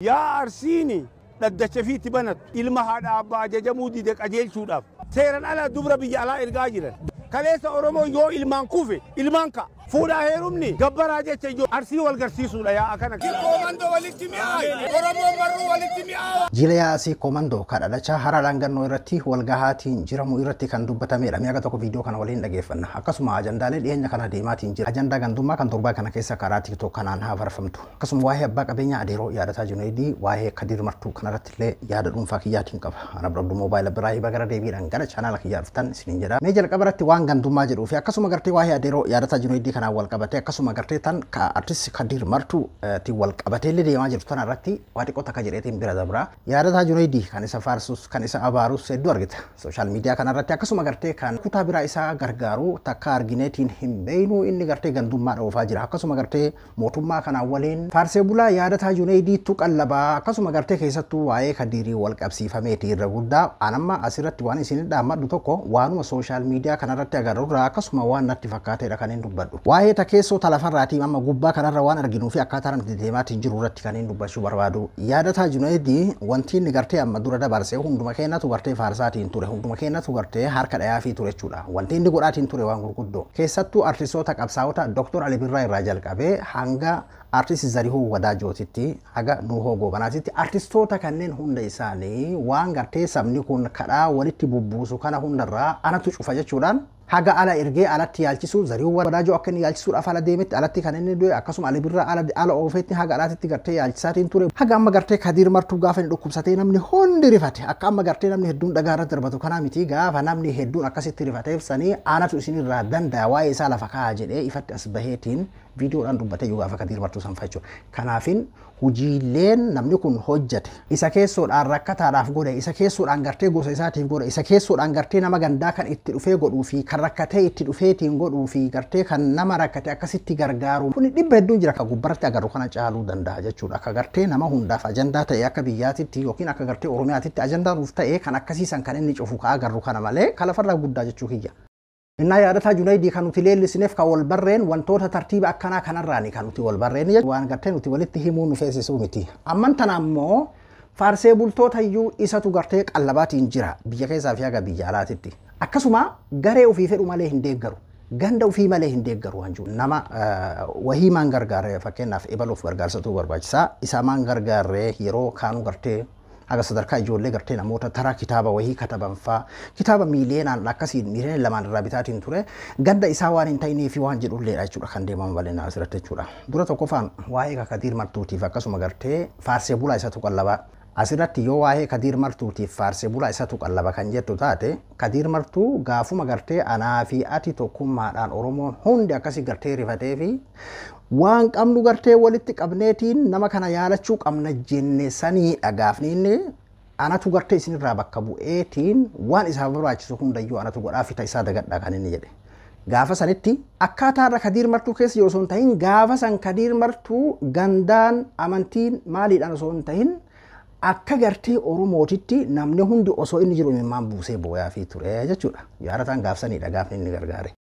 يا أرسيني ددتش في تبنت إلما هذا أبا جمودي دك أجيل شوداف سيرن على دبر بيجي على إرجاجرن كليس أورمو يو إلمان كوفي إلمانكا فودا هيرومني جبر هذا تيجو أرسي والجرسي سولا يا أكنا كوماندو والإجتماع أورمو مرو والإجتماع جيليا سي كوماندو كذا شا هرالانغان نويرتي والجهاتين جرامو يرتي كان دوبتا ميرا ميا كتوك فيديو كان ولين دقيفنا أكسم أجندة لين كان ديماتين جرا أجندة كان دوما كان تربا كان كيسا كاراتي تو كان أنها فرفمتو أكسم واهي باك أبينيا أديرو يا رتا جنيدي واهي كدير مرتو كان رتلي يا دون فاكياتين كف أنا برضو موبايل براي بقرا ديبي رانغانا channel لك يارفتن سنين جرا ميجر كبرتي وانغان دوما جرو في أكسم أغرتي واهي أديرو يا رتا جنيدي كان أول كبتي أكسم أغرتي تان كارتيس كدير مرتو تي وال كبتي اللي ديما جرفتن رتي واتي كوتا كجريتين برا دبرا يا رتا جنيدي كان إسا فارسوس كان إسا أباروس سيدو أرغت سوشال ميديا كان رتي أكسم أغرتي كان كوتا برا إسا غرغارو تكار جينيتين هم بينو إني غرتي غندوما روفا جرا أكسم أغرتي موتوما كان أولين فارسي بولا يا رتا جنيدي توك اللبا أكسم أغرتي كيساتو واي كديري والكابسي فميتي رغودا أنما أسيرت واني سيني داما دوتوكو وانو سوشال ميديا كان رتي أغرورا أكسم وان نتفكاتي ركانين دبادو واي تكيسو تلفن راتي ماما غوبا كان روان أرغنو في أكاتارن ديديمات انجرو رتي كانين دباشو بربادو يا رتا جنيدي وانتي نغرتي أما دورة بارسي هندوما كينا تغرتي فارساتين توري هندوما كينا تغرتي حركة آيافي توري چودا وانتي نغراتين توري وان غرقودو كيساتو أرتيسوتا قبساوتا دكتور علي برای راجل قبه هنگا artist zarihu wada jootitti haga nuho gobanatitti artistoota kanneen hunda isaanii waan gartee sabni kun kadhaa walitti bubbuusu kana hundarraa anatu cufa jechuudhaan haga ala ergee alatti yaalchisu zarihu wada joo akka inni yaalchisuudhaaf ala deemetti alatti kan inni du'e akkasuma ali birraa ala oofetti haga alaatti gartee yaalchisaatiin ture haga amma gartee Kadiir Martuu gaafa inni dhukkubsatee namni hundi rifate akka amma gartee namni hedduun dhagaarra darbatu kana miti gaafa namni hedduun akkasitti rifateef sanii anatu isinirraa danda'a waa'ee isaa lafa kaa'aa jedhee ifatti as baheetiin viidiyoodhaan dubbatee yoo gaafa Kadiir Martuu san fayyadu kanaafin hujiileen namni kun hojjate isa keessoodhaan rakkataadhaaf godhe isa keessoodhaan gartee gosa isaatiif godhe isa keessoodhaan gartee nama gandaa kan itti dhufee godhuu fi kan rakkatee itti dhufeetiin godhuu fi gartee kan nama rakkate akkasitti gargaaru kun dhibba hedduun jira akka gubbaratti agarru kana caaluu danda'a jechuudha akka gartee nama hundaaf ajandaa ta'e akka biyyaatitti yookiin akka gartee Oromiyaatitti ajandaa nuuf ta'e kan akkasiisan kan inni cufu ka agarru kana malee kalafarraa guddaa jechuu kiyya. إن يا رتا جنيدي كانوا تليل لسنف كوال برين وانتوتا ترتيب أكنا كان الراني كانوا تول برين وان قرتين وتولد تهمون فيس سومتي أما انت نامو فارسي بولتوتا يو إساتو قرتيك اللبات انجرا بيجاكي فيها بيجالات تي أكسما غري وفي فرو ماليه هنديقرو غندا وفي ماليه هنديقرو هنجو نما وهي مان غرغار فكينا في إبالوف غرغار ستو غرباجسا إسا مان غرغار يرو كانوا قرتي aga sadarkaa ijoollee gartee namoota taraa kitaaba wahii kataban faa kitaaba miileenaan akkasiin miileen lamaan irraa bitaatiin ture ganda isaa waan hin ta'inii fi waan jedhulleedha jechuudha kan deemamu bal'inaa asirratti jechuudha dura tokkoffaan waa'ee Kadiir Martuutiif akkasuma gartee faarsee bulaa isatu qallabaa asirratti yoo waa'ee Kadiir Martuutiif faarsee bulaa isatu qallaba kan jettu taate Kadiir Martuu gaafuma gartee anaa fi ati tokkummaadhaan Oromoon hundi akkasii gartee rifatee fi waan qabnu gartee walitti qabneetiin nama kana yaalachuu qabna jenne sanii dhagaafni inni anatu gartee isinirraa bakka bu'eetiin waan isaaf barbaachisu hundayyuu anatu godhaa fita isaa dagadhaa kan inni jedhe gaafa sanitti akkaataarra Kadiir Martuu keessa yoo osoo hin tahin gaafa san Kadiir Martuu gandaan amantiin maaliidhaan osoo hin tahin akka gartee Oromootitti namni hundi osoo inni jiru imimmaan buusee booyaa fi ture jechuudha yaarataan gaafsanii dhagaafni inni gargaare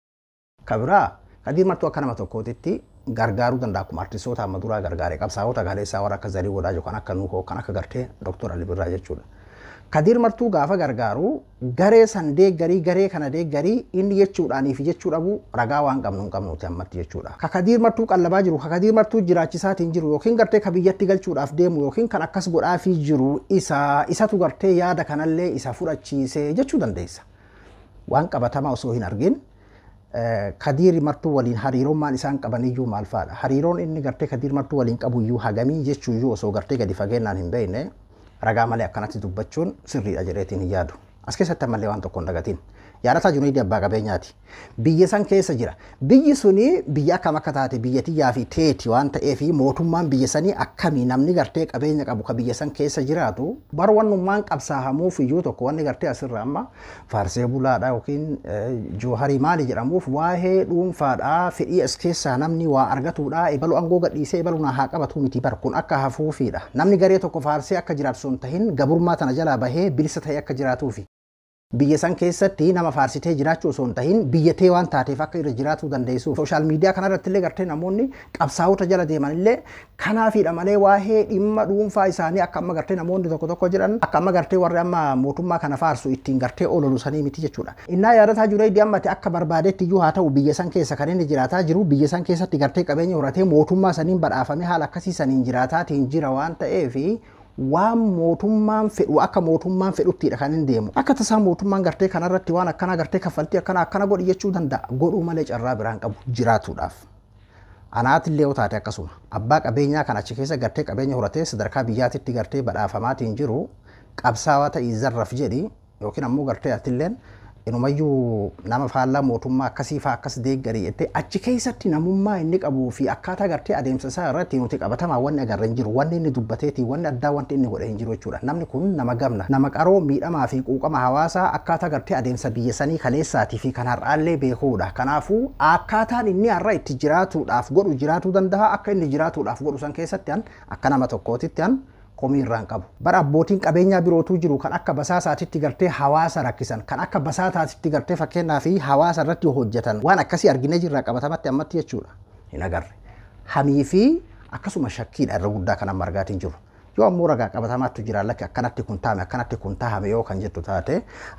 kabiraa Kadiir Martuu akka nama tokkootitti gargaaruu danda'a akkuma artistoota amma duraa gargaare qabsaa'ota gaaleessaa warra akka Zarii Wadaajoo kan akka Nuhoo kan akka gartee Dr. Ali Birraa jechuudha. Kadiir Martuu gaafa gargaaru garee san deeggarii garee kana deeggarii inni jechuudhaanii fi jechuu dhabu ragaa waan qabnu hin qabnuuti ammatti jechuudha. Ka Kadiir Martuu qallabaa jiru ka Kadiir Martuu jiraachisaatiin jiru yookiin gartee ka biyyatti galchuudhaaf deemu yookiin kan akkas godhaafii jiru isatu gartee yaada kanallee isa fudhachiisee jechuu dandeessa. Waan qabatamaa osoo hin argin Kadiir Martuu waliin hariirummaan isaan qabaniyyuu maal faadha hariiroon inni gartee Kadiir Martuu waliin qabuyyuu hagamii jechuuyyuu osoo gartee gadi fageenyaan hin beekne ragaa malee akkanatti dubbachuun sirriidha jedheetiin hin yaadu as keessatti ammallee waan tokko hin dagatiin yaadataa Junaayidii abbaa qabeenyaati biyya san keessa jira biyyi suni biyya akkam akka taate biyyatiyyaa fi teeti waan ta'eef mootummaan biyya sanii akkamii namni gartee qabeenya qabu ka biyya san keessa jiraatu bar wannummaan qabsaahamuuf iyyuu tokko wanni gartee asirra amma faarsee bulaadha yookiin jooharii maali jedhamuuf waa'ee dhuunfaadhaa fedhii as keessaa namni waa argatuudha ibalu angoo gadhiisee ibalu na haa qabatu miti bar kun akka hafuufiidha namni garee tokko faarsee akka jiraatu sun tahin gabrummaa tana jalaa bahee bilisa ta'e akka jiraatuufi biyya san keessatti nama faarsitee jiraachuu osoo hin tahin biyyatee waan taateef akka irra jiraachuu dandeessu. Sooshaal miidiyaa kanarratti illee gartee namoonni qabsaa'ota jala deeman illee kanaafidha malee waa'ee dhimma dhuunfaa isaanii akka amma gartee namoonni tokko jiran akka amma gartee warri amma mootummaa kana faarsu ittiin gartee ololu sanii miti jechuudha. Innaa yaadataa Junayd ammatti akka barbaadetti iyyuu haa ta'u biyya san keessa kan inni jiraataa jiru biyya san keessatti gartee qabeenya horatee mootummaa saniin badhaafame haala akkasii saniin jiraataatiin jira waan ta'eefi waan mootummaan fedhu akka mootummaan fedhuttidha kan hin deemu. Akka tasaa mootummaan gartee kanarratti waan akkana gartee kaffaltii akkana godhi jechuu danda'a. Godhuu malee carraa biraan qabu jiraatuudhaaf. Anaatillee yoo taate akkasuma abbaa qabeenyaa kan achi keessa gartee qabeenya horatee sadarkaa biyyaatitti gartee badhaafamaatiin jiru qabsaawaa ta'ii zarraf jedhi yookiin ammoo gartee atilleen inumayyuu nama faallaa mootummaa akkasii fa'aa akkas deeggarii jettee achi keessatti namummaa inni qabuu fi akkaataa gartee adeemsa isaa irratti nuti qabatamaa wanni agarra hin jiru wanni inni dubbateeti wanni addaa wanti inni godhe hin jiru jechuudha. Namni kun nama gamna nama qaroo miidhamaa fi quuqama hawaasaa akkaataa gartee adeemsa biyya sanii kaleessaatii fi kan har'aallee beekuudha. Kanaafuu akkaataan inni har'a itti jiraatuudhaaf godhu jiraatuu danda'a akka inni jiraatuudhaaf godhu san keessatti akka nama tokkootitti komii irraan qabu. Bara abbootiin qabeenyaa birootu jiru kan akka basaasaatitti gartee hawaasa rakkisan kan akka basaataatitti gartee fakkeenyaa fi hawaasa irratti hojjetan waan akkasii arginee jirra qabatamatti ammatti jechuudha. Hin agarre. Hamii fi akkasuma shakkiidha irra guddaa kan amma argaatiin jiru. Yoo ammoo ragaa qabatamaatti jira lakki akkanatti kun taame akkanatti kun taame yoo kan jettu taate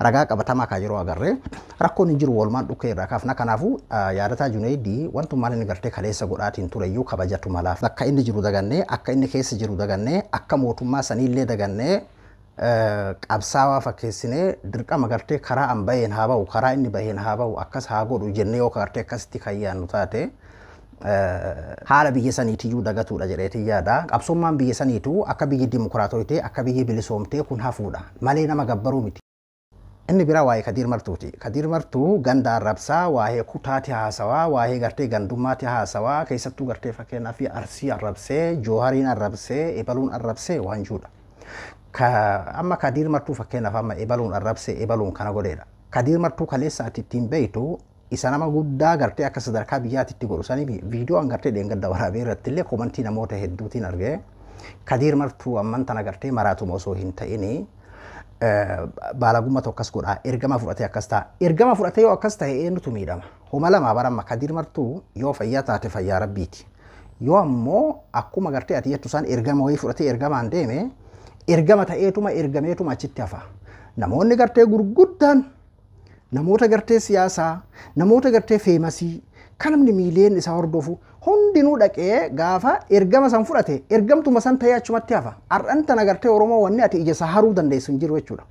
ragaa qabatamaa kan yeroo agarre rakkoon hin jiru walumaan dhukkee irraa kaafna. Kanaafuu yaadataa Junayd wantummaan inni gartee kaleessa godhaatiin ture iyyuu kabajatu malaaf akka inni jiru dagannee akka inni keessa jiru dagannee akka mootummaa saniillee dagannee qabsaawaa fakkeessinee dirqama gartee karaa an baheen haa ba'u karaa inni baheen haa ba'u akkas haa godhu jennee yoo gartee akkasitti kan yaannu taate haala biyya saniitiyyuu dagatuudha jedheetii yaada. Qabsummaan biyya saniitu akka biyyi dimokiraatooyitee akka biyyi bilisoomtee kun hafuudha malee nama gabbaruu miti. Inni biraa waa'ee Kadiir Martuuti. Kadiir Martuu ganda arrabsaa waa'ee kutaati haasawaa waa'ee gartee gandummaati haasawaa keessattuu gartee fakkeenyaa fi Arsii arrabsee Joohariin arrabsee Ebaluun arrabsee waan jiruudha. Amma Kadiir Martuu fakkeenyaaf amma Ebaluun arrabsee Ebaluun kana godheedha. Kadiir Martuu kaleessa ati ittiin beeytu isa nama guddaa gartee akka sadarkaa biyyaatitti godhu sanii viidiyoo an gartee dheengadda waraabee irratti illee komantii namoota hedduutiin argee Kadiir Martuu amman tana gartee maraatuma osoo hin ta'ini baalagummaa tokkas godhaa ergama fudhatee akkas ta'a. Ergama fudhatee yoo akkas ta'e eenyutu miidhama. Homa lamaa baramma Kadiir Martuu yoo fayyaa taate fayyaa rabbiiti. Yoo ammoo akkuma gartee ati jettu isaan ergama wayii fudhatee ergamaan deeme ergama ta'eetuma ergameetuma achitti hafa. Namoonni gartee gurguddaan namoota gartee siyaasaa namoota gartee feemasii kan namni miiliyoon isaa hordofu hundinuu dhaqee gaafa ergama san fudhate ergamtuma san ta'ee achumatti hafa. Har'an tana gartee Oromoo wanni ati ija isaa haruu dandeessu hin jiru jechuudha.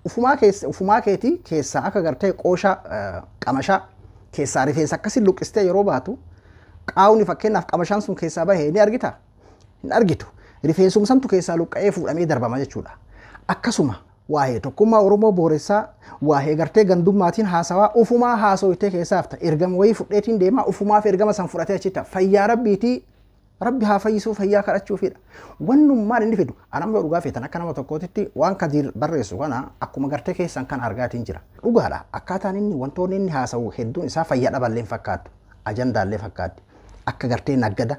Ufumaa keetii keessaa akka gartee qooshaa qamashaa keessaa rifeensa akkasii luqqistee yeroo baatu qaawni fakkeenyaaf qamashaan sun keessaa bahee ni argita? Hin argitu. Rifeensumsantu keessaa luqqa'ee fuudhamee darbama jechuudha. Akkasuma waa'ee tokkummaa Oromoo booressaa waa'ee gartee gandummaatiin haasawaa ufumaa haasoyitee keessaaf ta'a ergama wayii fudheetiin deemaa ufumaaf ergama san fudhatee achitti fayyaa rabbiitii rabbi haa fayyisuu fayyaa kadhachuufidha. Wannummaan inni fidu anamma dhugaa feetan akka nama tokkootitti waan Kadiir barreessu kana akkuma gartee keessan kan argaatiin jira. Dhugaadha akkaataan inni wantoonni inni haasawu hedduun isaa fayyaa dhaballee fakkaatu ajandaallee fakkaatti akka gartee naggada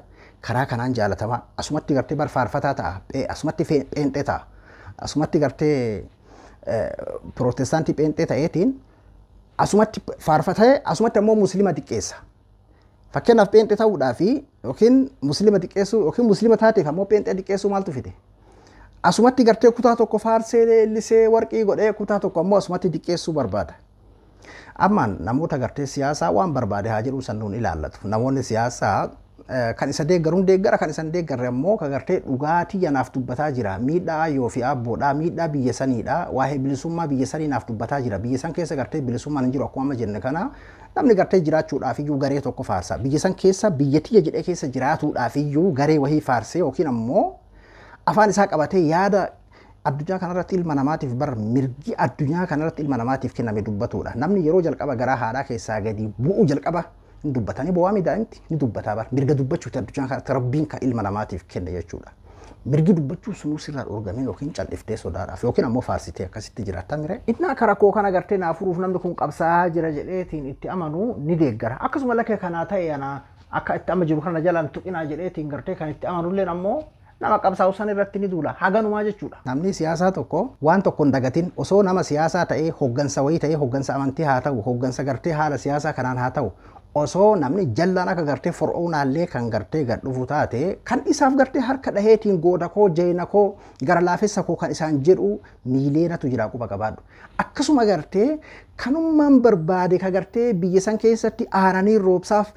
karaa kanaan jaalatamaa asumatti gartee barfaarfataa ta'a asumatti pheenxee ta'a asumatti gartee Protestaantii pheenxee ta'eetiin asumatti faarfatee asumatti ammoo muslima xiqqeessa. Fakkeenyaaf pheenxee ta'uudhaa fi yookiin muslima xiqqeessuu yookiin muslima taateef ammoo pheenxee xiqqeessuu maaltu fide? Asumatti gartee kutaa tokko faarsee leellisee warqii godhee kutaa tokko ammoo asumatti xiqqeessuu barbaada. Ammaan namoota gartee siyaasaa waan barbaade haa jedhu sannuun ilaallatu. Namoonni siyaasaa kan isa deeggaruun deeggara kan isa deeggarre ammoo ka gartee dhugaatii yanaaf dubbataa jira miidhaa yoo fi abboodhaa miidhaa biyya saniidha waa'ee bilisummaa biyya sanii naaf dubbataa jira biyya san keessa gartee bilisummaan hin jiru akkuma amma jenne kana namni gartee jiraachuudhaaf iyyuu garee tokko faarsa biyya san keessa biyya tiyya jedhee keessa jiraatuudhaaf iyyuu garee wahii faarsee yookiin ammoo afaan isaa qabatee yaada addunyaa kanarratti ilma namaatiif bar mirgi addunyaa kanarratti ilma namaatiif kenname dubbatuudha namni yeroo jalqaba garaa haadhaa keessaa gadi bu'u jalqaba dubbatanii bo'aa miidhaa'imti ni dubbataa bara mirga dubbachuuti addunyaa kanatti rabbiin kan ilma namaatiif kenne jechuudha. Mirgi dubbachuu sunuu sirraa dhorgamee yookiin calliftee sodaadhaaf yookiin ammoo faarsitee akkasitti jiraattaa mire. Innaa karaa koo kana gartee naa furuuf namni kun qabsaa'aa jira jedheetiin itti amanuu ni deeggara. Akkasuma lakkee kanaa ta'e ana akka itti amma jiru kana jalaan tuqinaa jedheetiin gartee kan itti amanulleen ammoo nama qabsaa'u san irratti ni duula haganumaa jechuudha. Namni siyaasaa tokko waan tokko hin dagatin osoo nama siyaasaa ta'ee hoggansa wayii ta'ee hoggansa amantii haa ta'u hoggansa gartee haala siyaasaa kanaan haa ta'u osoo namni jallaan akka gartee for'oonaallee kan gartee gad dhufu taate kan isaaf gartee harka dhaheetiin gooda koo jeena koo gara laafessa koo kan isaan jedhu miileenatu jira quba qabaadhu. Akkasuma gartee kanummaan barbaade ka gartee biyya san keessatti aaranii roobsaaf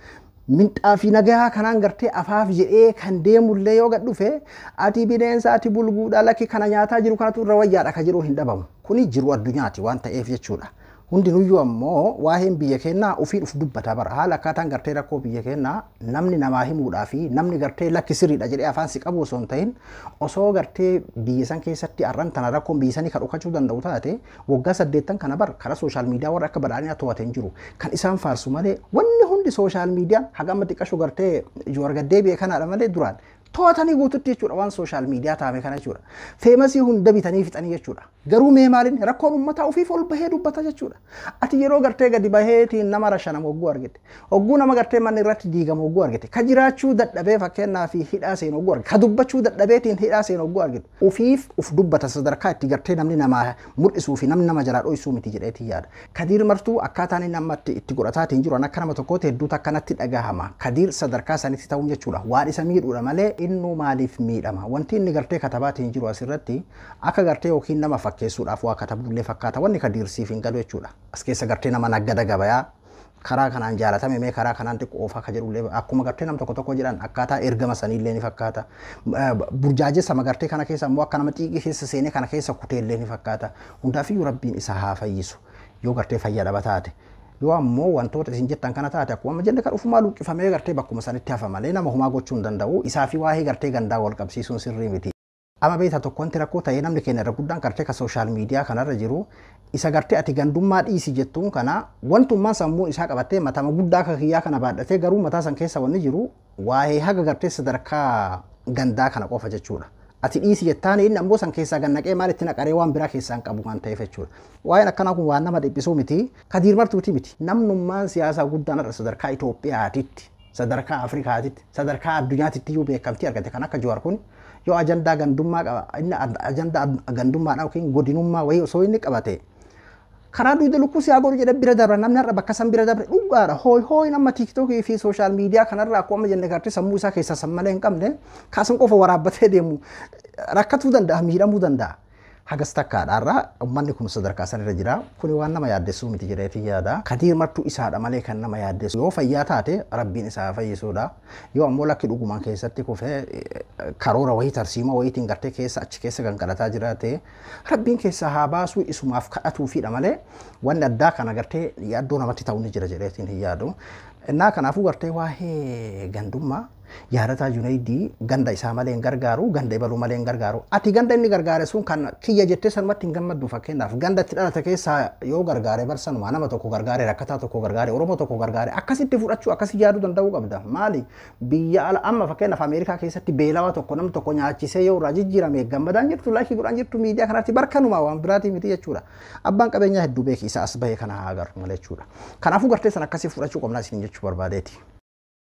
minxaa fi nagaa kanaan gartee afaaf jedhee kan deemullee yoo gad dhufe ati bineensa ati bulguudha lakki kana nyaataa jiru kanatu irra wayyaadha ka jedhu hin dhabamu. Kuni jiru addunyaati waan ta'eef jechuudha. Hundinuyyuu ammoo waa'een biyya keenyaa ofii uf dubbata bara haala akkaataan gartee rakkoo biyya keenyaa namni namaa himuudhaa fi namni gartee lakki sirriidha jedhee afaan si qabu osoo hin ta'in osoo gartee biyya san keessatti arran tana rakkoon biyya sanii kan dhokachuu danda'u taate waggaa 8 kana bar karaa sooshaal miidiyaa warra akka badhaadhinaa to'atee hin jiru kan isaan faarsu malee wanni hundi sooshaal miidiyaan haga amma xiqqashoo gartee joorgaddee biyya kanaadha malee duraan to'atanii guututti jechuudha waan sooshaal miidiyaa taa'ame kana jechuudha. Feemasii hunda bitanii fixanii jechuudha. Garuu mee maaliin rakkoon uummataa ofiif ol bahee dubbata jechuudha. Ati yeroo gartee gadi baheetiin nama rashanama hogguu argite. Hogguu nama gartee manni irratti diigamu hogguu argite. Ka jiraachuu dadhabee fakkeenyaa fi hidhaa seen hogguu argite. Ka dubbachuu dadhabeetiin hidhaa seen hogguu argite. Ofiif uf dubbata sadarkaa itti gartee namni nama mul'isuu fi namni nama jalaa dho'isuu miti jedheetii yaada. Kadiir martuu akkaataan inni amma itti godhataatiin jiru akka nama tokkootti hedduutu akkanatti dhagahama. Kadiir sadarkaa sanitti ta'uun jechuudha. Waan isa miidhuudha malee innu maaliif miidhama wanti inni gartee katabaatiin jiru asirratti akka gartee yookiin nama fakkeessuudhaaf waa katabullee fakkaata wanni kadiirsiif hin galu jechuudha as keessa gartee nama naggada gabayaa karaa kanaan jaalatame mee karaa kanaan xiqqoo ofaa ka jedhullee akkuma gartee nam tokko jedhan akkaataa ergama saniillee ni fakkaata burjaajessa gartee kana keessa immoo akka nama xiiqii keessa seenee kana keessa kuteellee ni fakkaata hundaafiyyuu rabbiin isa haa fayyisu yoo gartee fayyadama taate yoo ammoo wantoota isin jettan kana taate akkuma jenne kan ufumaa luqqifamee gartee bakkuma sanitti hafa malee nama humaa gochuu hin danda'u isaa fi waa'ee gartee gandaa wal qabsiisuun sirrii miti. Amma beektaa tokko wanti rakkoo ta'ee namni keenya irra guddaan gartee ka sooshaal miidiyaa kanarra jiru isa gartee ati gandummaa dhiisi jettuun kana wantummaan sammuun isaa qabattee matama guddaa ka kiyyaa kana baadhatee garuu mataa san keessa wanni jiru waa'ee haga gartee sadarkaa gandaa kana qofa jechuudha. Ati dhiisi jettaan inni ammoo san keessaa gannaqee maal itti naqaree waan biraa keessaan qabu waan ta'eef jechuudha. Waa'een akkanaa kun waan nama dhiphisuu miti. Kadiir martuuti miti. Namnummaan siyaasaa guddaan irra sadarkaa Itoophiyaatitti, sadarkaa Afrikaatitti, sadarkaa addunyaatitti iyyuu beekamtii argate kan akka Jawaar kun yoo ajandaa gandummaa qaba inni ajandaa gandummaadhaa yookiin godinummaa wayii osoo inni qabate karaa duude lukkuu siyaa godhu jedhe bira dabra namni har'a bakka san bira dabre dhugaadha hooy nama tiiktookii fi sooshaal miidiyaa kanarraa akkuma jenne gartee sammuu isaa keessaa sammalee hin qabne kaasan qofa waraabbatee deemu rakkatuu danda'a miidhamuu danda'a. Hagas takkaadhaarraa uummanni kun sadarkaa sanarra jira kuni waan nama yaaddessuu miti jedheetii yaada. Kadiir martuu isaadha malee kan nama yaaddessu yoo fayyaa taate rabbiin isaa fayyisuudha yoo ammoo lakki dhugumaan keessatti kufee karoora wayii tarsiima wayiitiin gartee keessa achi keessa kan kadhataa jiraate rabbiin keessaa haa baasuu isumaaf kadhatuufidha malee wanni addaa kana gartee yaaddoo namatti ta'u ni jira jedheetiin hin yaadu. Innaa kanaafuu gartee waa'ee gandummaa yaadataa Junaydii ganda isaa malee hin gargaaru ganda ibaluu malee hin gargaaru ati ganda inni gargaare sun kan kiyya jettee sanumatti hin gammaddu fakkeenyaaf ganda itti dhalate keessaa yoo gargaare barsanuma nama tokko gargaare rakkataa tokko gargaare oromoo tokko gargaare akkasitti fudhachuu akkasi yaaduu danda'uu qabda maali biyya ala amma fakkeenyaaf Ameerikaa keessatti beelawaa tokko namni tokko nyaachisee yoo irraa jijjiirame gammadaan jirtu laakii godhaan jirtu miidiyaa kanatti barkanuma waan biraatii miti jechuudha abbaan qabeenyaa hedduu beeki isa as bahee kana haa agarru malee jechuudha kanaafuu gartee san akkasii fudhachuu qabnaa isin jechuu barbaadeeti.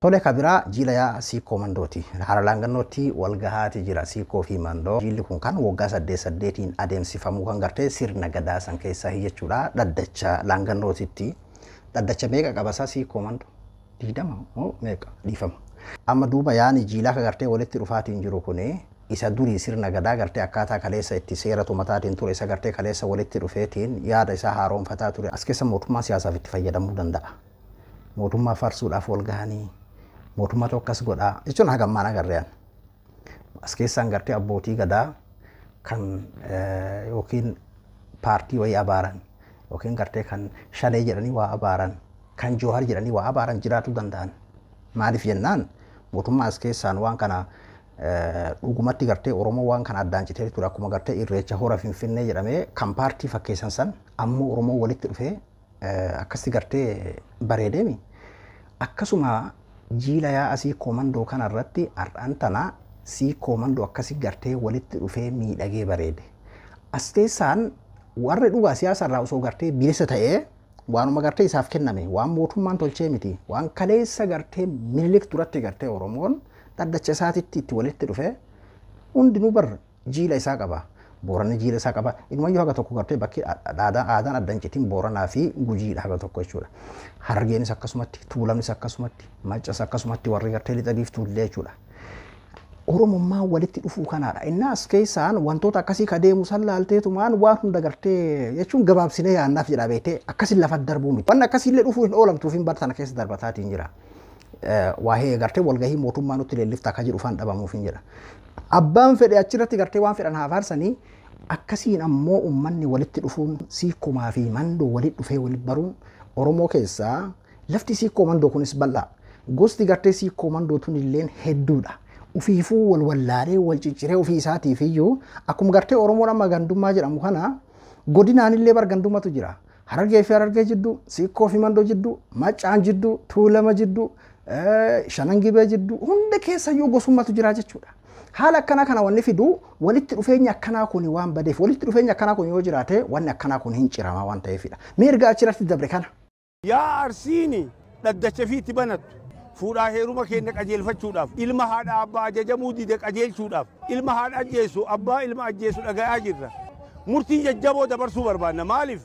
Tole kabiraa jiila yaa siikoo mandooti. Hara laangannootti wal gahaati jira siikoo fi mandoo. Jiilli kun kan waggaa 8 adeemsifamuu kan gartee sirna gadaa san keessaa jechuudha. Dhaddacha laangannootitti. Dhaddacha meeqa qabasaa siikoo mandoo? 20 moo meeqa dhiifama. Amma duuba yaani jiilaa ka gartee walitti dhufaatiin jiru kuni isa durii sirna gadaa gartee akkaataa kaleessa itti seeratu mataatiin ture isa gartee kaleessa walitti dhufeetiin yaada isaa haaroomfataa ture. As keessa mootummaa siyaasaaf itti fayyadamuu danda'a. Mootummaa farsuudhaaf wal gahanii mootummaa tokkas godhaa jechuun hagammaan agarreen as keessaan gartee abbootii gadaa kan yookiin paartii wayii abaaran yookiin gartee kan Shanee jedhanii waa abaaran kan Joohar jedhanii waa abaaran jiraachuu danda'an maaliif jennaan mootummaa as keessaan waan kana dhugumatti gartee Oromoo waan kana addaan citee ture akkuma gartee Irreecha Hora Finfinnee jedhamee kan paartii fakkeessan san ammoo Oromoo walitti dhufee akkasi gartee bareedeemi akkasuma jiila yaa asii komandoo kanarratti har'aan tana sii komandoo akkasii gartee walitti dhufee miidhagee bareede. As keessaan warri dhugaa siyaasarraa osoo gartee bilisa ta'ee waanuma gartee isaaf kenname waan mootummaan tolchee miti waan kaleessa gartee Minilik duratti gartee Oromoon dhaddacha isaatitti itti walitti dhufee hundinuu bar jiila isaa qaba. Booranni jiila isaa qaba. Inumayyuu haga tokko gartee bakki aadaan addan citiin Booranaa fi Gujiidha haga tokko jechuudha. Harargeenis akkasumatti, Tuulamnis akkasumatti, Maccas akkasumatti warri gartee lixa biiftuullee jechuudha. Oromummaa walitti dhufuu kanaadha. Inni as keessaan wantoota akkasii ka deemu san laalteetumaan waan hunda gartee jechuun gabaabsinee yaannaaf jedha beektee akkasiin lafa darbuu miti. Waan akkasiillee dhufuu hin oolamtuuf hin bartana keessa darbataatiin jira. Waa'ee gartee walgahii mootummaa nutti leellifta akka jedhu faan dhabamuuf hin jira. Abbaan fedhe achirratti gartee waan fedhan haa faarsanii akkasiin ammoo uummanni walitti dhufuun siikumaa fi mandoo walitti dhufee walitti baruun Oromoo keessaa lafti siikoo mandoo kunis bal'aa. Gosti gartee siikoo mandoo tun illeen hedduudha. Ufiifuu wal wallaalee wal cicciree ofii isaatiif iyyuu akkuma gartee Oromoon amma gandummaa jedhamu kana godinaan illee bar gandummatu jira. Harargee fi Harargee jidduu, siikoo fi mandoo jidduu, Maccaan jidduu, Tuulama jidduu, Shanangibee jidduu hunda keessa iyyuu gosummatu jira jechuudha. Haala akkanaa kana wanni fidu walitti dhufeenya akkanaa kun waan badeef walitti dhufeenya akkanaa kun yoo jiraate wanni akkanaa kun hin cirama waan ta'eefidha. Mirga achirratti dabre kana. Yaa Arsiini dhaddacha fiitti banattu. Fuudhaa heeruma keenya qajeelfachuudhaaf ilma haadha abbaa ajajamuu dide qajeelchuudhaaf ilma haadha ajjeesu abbaa ilma ajjeesu dhaga'aa jirra. Murtii jajjaboo dabarsuu barbaanna maaliif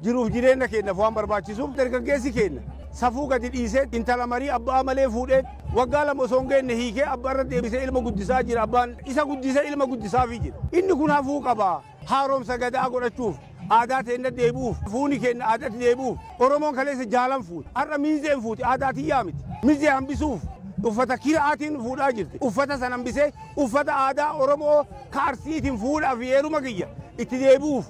jiruuf jireenya keenyaaf waan barbaachisuuf dargaggeessi keenya safuu gadi dhiisee intala marii abbaa malee fuudhee waggaa lama osoo hin geenne hiikee abbaa irra deebisee ilma guddisaa jira abbaan isa guddisee ilma guddisaafii jira. Inni kun hafuu qaba haaromsa gadaa godhachuuf. Aadaa teenya deebi'uuf fuuni keenya aadaatti deebi'uuf Oromoon kaleessa jaalan fuuti har'a miizeen fuuti aadaatiin yaa miti miizee hambisuuf uffata kiraatiin fuudhaa jirti uffata san hambisee uffata aadaa Oromoo ka Arsiitiin fuudhaa fi heeruma kiyya itti deebi'uuf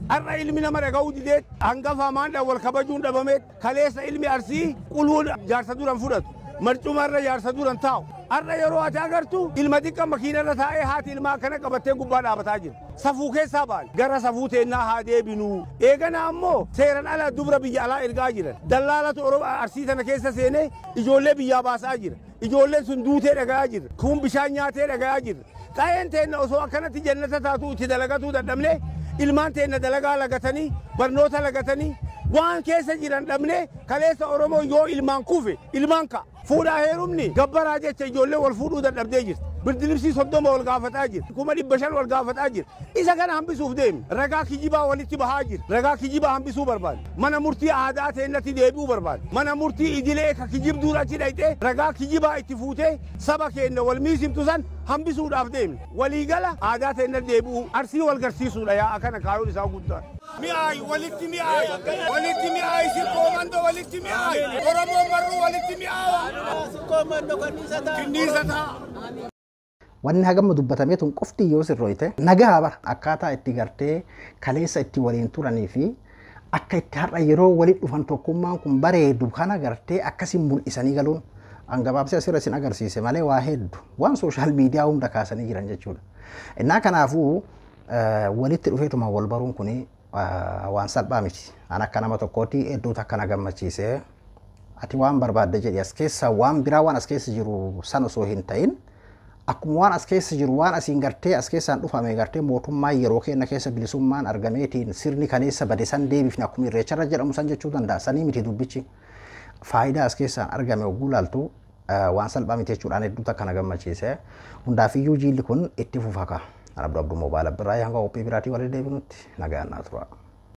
har'a ilmi nama dhaga'uu didee hangafa maandhaan wal kabajuun dhabamee kaleessa ilmi Arsii quluun jaarsa duran fudhatu marcumarra jaarsa duran taa'u har'a yeroo ati agartu ilma xiqqaa makiinarra taa'ee haati ilmaa kana qabattee gubbaa dhaabataa jira. Safuu keessaa baal gara safuu teennaa haa deebinu. Eegana ammoo seeran ala dubra biyya alaa ergaa jiran. Dallaalatu Arsii tana keessa seenee ijoollee biyyaa baasaa jira. Ijoolleen sun duutee dhaga'aa jira. Kun bishaan nyaatee dhaga'aa jira. Qa'een teenna osoo akkanatti jannata taatu itti dalagatuu dadhabnee ilmaan teenna dalagaa lagatanii barnoota lagatanii waan keessa jiran dhabnee kaleessa Oromoo yoo ilmaan kufe ilmaan ka fuudhaa heerumni gabbaraa jecha ijoollee wal fuudhuu dadhabdee jirti. Birdilibsii 30 wal gaafataa jira. 500 wal gaafataa jira. Isa kana hambisuuf deemi. Ragaa kijibaa walitti bahaa jira. Ragaa kijibaa hambisuu barbaada. Mana murtii aadaa teennatti deebi'uu barbaada. Mana murtii idilee ka kijibduun achi dhayxee ragaa kijibaa itti fuutee saba keenya wal miisimtu san hambisuudhaaf deemi. Waliigala aadaa teennatti deebi'uu Arsii wal garsiisuudha yaa akkana kaayuun isaa guddaa. Mi'aayi walitti mi'aayi walitti mi'aayi sikkoo mandoo walitti mi'aayi Oromoon marruu walitti mi'aawa sikkoo mandoo kanniisa ta'a. Wanni hagam dubbatamee tun qofti yoo sirrooyte nagaa bara akkaataa itti gartee kaleessa itti waliin turanii fi akka itti har'a yeroo walitti dhufan tokkummaan kun bareedu kana gartee akkasiin mul'isanii galuun gabaabsee asirra isin agarsiise malee waa hedduu waan sooshaal miidiyaa hunda kaasanii jiran jechuudha. Innaa kanaafuu walitti dhufeetuma wal baruun kuni waan salphaa miti. An akka nama tokkootti hedduu takka na gammachiise. Ati waan barbaadde jedhi as keessa waan biraa waan as keessa jiru san osoo hin ta'in akkuma waan as keessa jiru waan asiin gartee as keessaan dhufame gartee mootummaa yeroo kenna keessa bilisummaan argameetiin sirni kaleessa bade san deebifne akkuma irreecharra jedhamu san jechuu danda'a. Sanii miti dubbichi faayidaa as keessaan argame oguu laaltu waan salphaa miti jechuudhaan hedduu takka na gammachiise. Hundaafiyyuu jiilli kun itti fufaka. Abduu Abduu Moobaala Birraa hanga qophii biraatii waliin deebinutti nagaan naa tura.